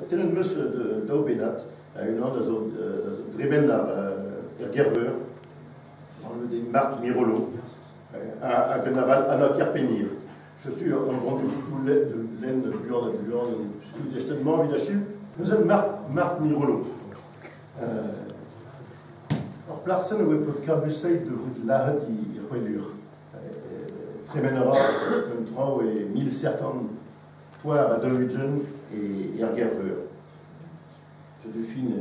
Tenen mus d'Aubenat, une an dreben veur, des marques Mirolo, à Genaval Anna Kerpenir. Je suis en vend de laine, de buan, des justement, vidachim, nous avons marque Mirolo. Alors, personne ne peut cabusser de vous de l'arrêt qui est relure. Tremenera, 23 et 1050 fois à Doujet et veur. Je défine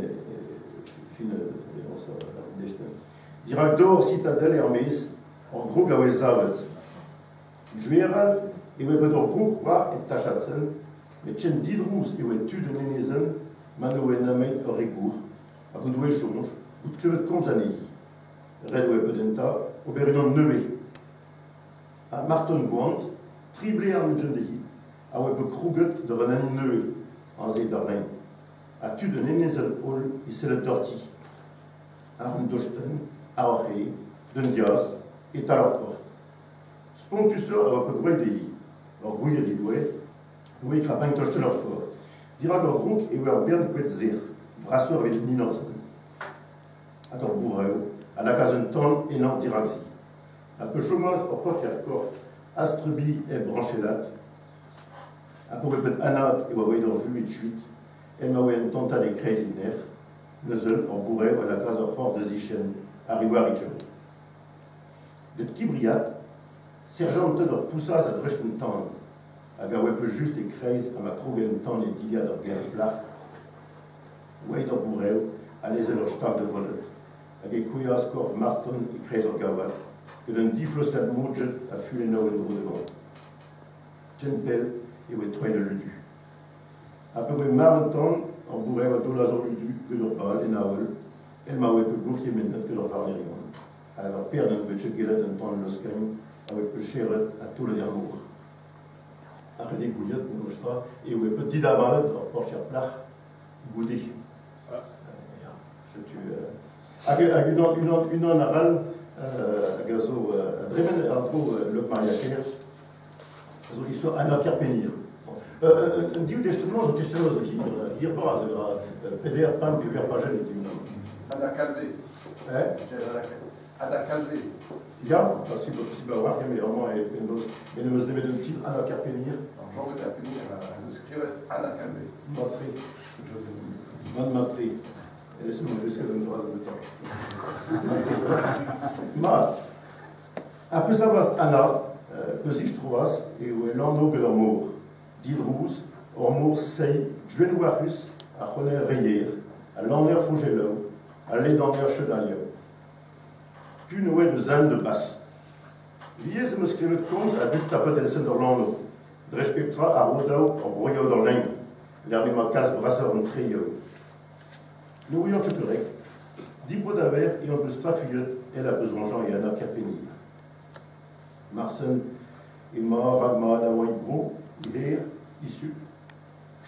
Directeur citadelle Hermès, en gros Aozet. Général, il veut dire gros quoi et Tachatzen, mais Chen Didrous et ouais tu de Nénézen, Manoé Namé Origour, à Goudoué Chonge, ou de Chevet Konzani, Redoué Pedenta, au Berinon Neuvé. À Marton Guant, triplé à Mudjendehi, à Web Kruget de Renan Neuvé, en Zédarlin. À tu de Nénézen Hall, il s'est le torti. À Rundochten, à Orhe, Dundias, et Talorport. Spontuseur a Web Gouedei, or Gouye di Douet, Douet Krapin Tochte leur fort. Dira leur groupe et Wer Bern Kwetzer, brasseur avec Ninosen. À leur bourreau, à la Kazenton et non Diraxi. À peu chômage au Portier-Corf, Astrubi et Branchelat. À peu Anat et Waway d'Orvu et de Chuit, et Mawen Tanta des Kreisiner, Neuzel en bourreau à la case en force de Zichen, à Riwarichon. De Kibriat, sergent de poussas à Dreschentan, à Gawep juste et Kreis à ma Krogentan et Diga de Gerplach, Way de bourreau, à les Stab de Volet, à Gekouias Korf Marton et Kreis en Gawat, que d'un diflossad Moudjet à Fuleno et Brodevant. Tjenpel et Wettoy de Ludu. À peu près Marentan, en bourreau à Dolazon Ludu, que d'Orbal et Naol, elle m'a wep Gourkier Menat que d'Or Varnerion. À la père d'un petit guelet d'un temps de l'Oscagne, avec le cher à tout le dernier. À René Gouillet, Monostra, et où est petit d'Abalet, en Portier-Plach, Goudi. Je tue. Une en aral, à Gazo, à Dremen, à Andro, le Mariaker, ils sont à la Kerpenir. Un dieu d'Estement, je t'ai hier pas, PDR, PAM, et Verpagel, et du nom. À la Calvé. À la Calvé. Ja, dat is wel waar, mais vraiment, et nous devons un petit à la Kerpenir. Genre de Kerpenir, nous scrivons à la Calvé. Matré. Matré. Laissez-moi laisser le droit de temps. Ma, après ça va Anna, Pesich Troas, et où est l'anneau que l'amour. Didrous, Ormour, Sei, Juenouarus, à René Reyer, à l'enner Fougelo, à l'édenner Chenalio. Puis nous de zan de basse. Lié se muscler de cause à but tapet del centre l'anneau. Drespectra à Rodau, en broyau dans l'aigle. L'herbe ma casse brasseur en trio. Nous voyons que Purec, 10 pots d'avers et en plus 3 fillettes, elle a besoin Jean et Anna Kerpenir. Marcel est mort, Agma, Dawaïbro, il est issu.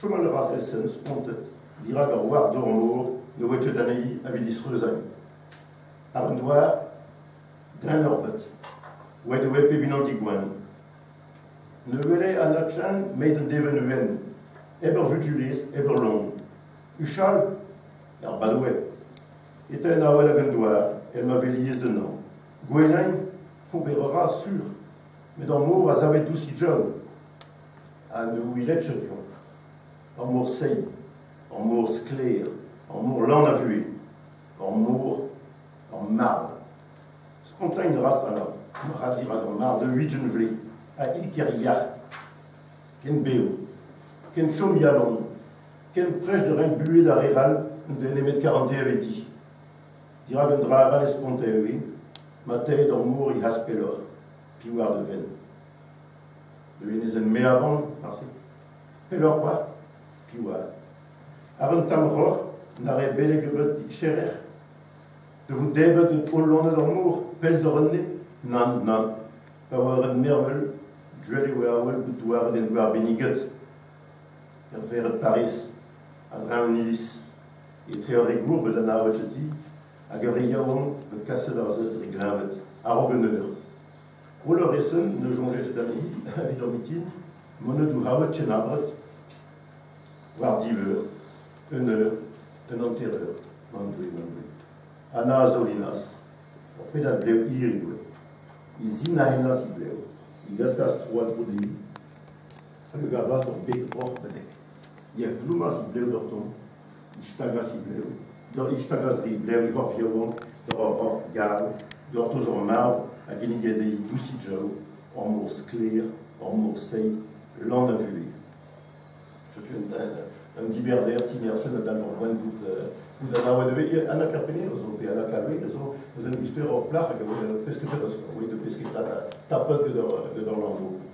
Chemin de race Essen, spontet, dira Garouard d'Ormour, de Wetche d'Anaï, Avidis Reusagne. Arendouar, d'un orbet, ouais de Wepe Binandigouan. Ne verrez à Natchan, mais de Devezh, Eber Vutulis, Eber Long. Uchal, Badouet, était un Awel à Douar, elle m'avait lié de nom. Gouelain, Poubérera, sûr, mais dans Mour, à Zavet Doussi John, à Nouillet Chedion, en Mour Sey, en Mour Sclair, en Mour L'Anavué, en Mour, en marbre. Spontagne de race à la Maradira dans marbre de 8 genevelés, à Ilkeriach, Ken Béo, Ken Chomialon, Ken prêche de rein bué d'Aréral, de Német 40 Veti. Dira vendra à les spontanées, Matei dans Mour et Haspelor, Piwar de Ven. De Vénézen Méavant, merci. Pelor quoi? Piwar. Avant Tamror, n'arrête Bélégebet Cherer. De vous débattre de Hollande d'amour, pelle de René? Non, non. Pas avoir un merveille, Julie Wawel, Douar den Douar Beniget. Vers de Paris, à Draunilis, et très rigoureux de la Aozeti, à Guerillaon, de Casse d'Aozet, et Glinvet, à Rogeneur. Pour le Ressen, ne jongeait cette année, à Vidomitin, Monodou Hawet Chenabret, voire Diberder, une heure, un enterreur, mandoué. Anna Azolinas, après la bleu irigoué. Ils inahinas i bleu. Ils gaskas trois de produits. Le gavas sur bec port bedek. Il y a plumas i bleu d'orton. Ishtagas i bleu. Dans Ishtagas i bleu, il va fiavon, dans gal, d'ortos en marbre, à Guinigade douci jau, en morse clair, en morsei, l'en avué. Je suis un Diberder, Timersen, dans le point de la Devezh, Anna Kerplouz, et Anna Calvé, vous avez une histoire hors plat, parce que de pesquer ta pote de dans l'endroit.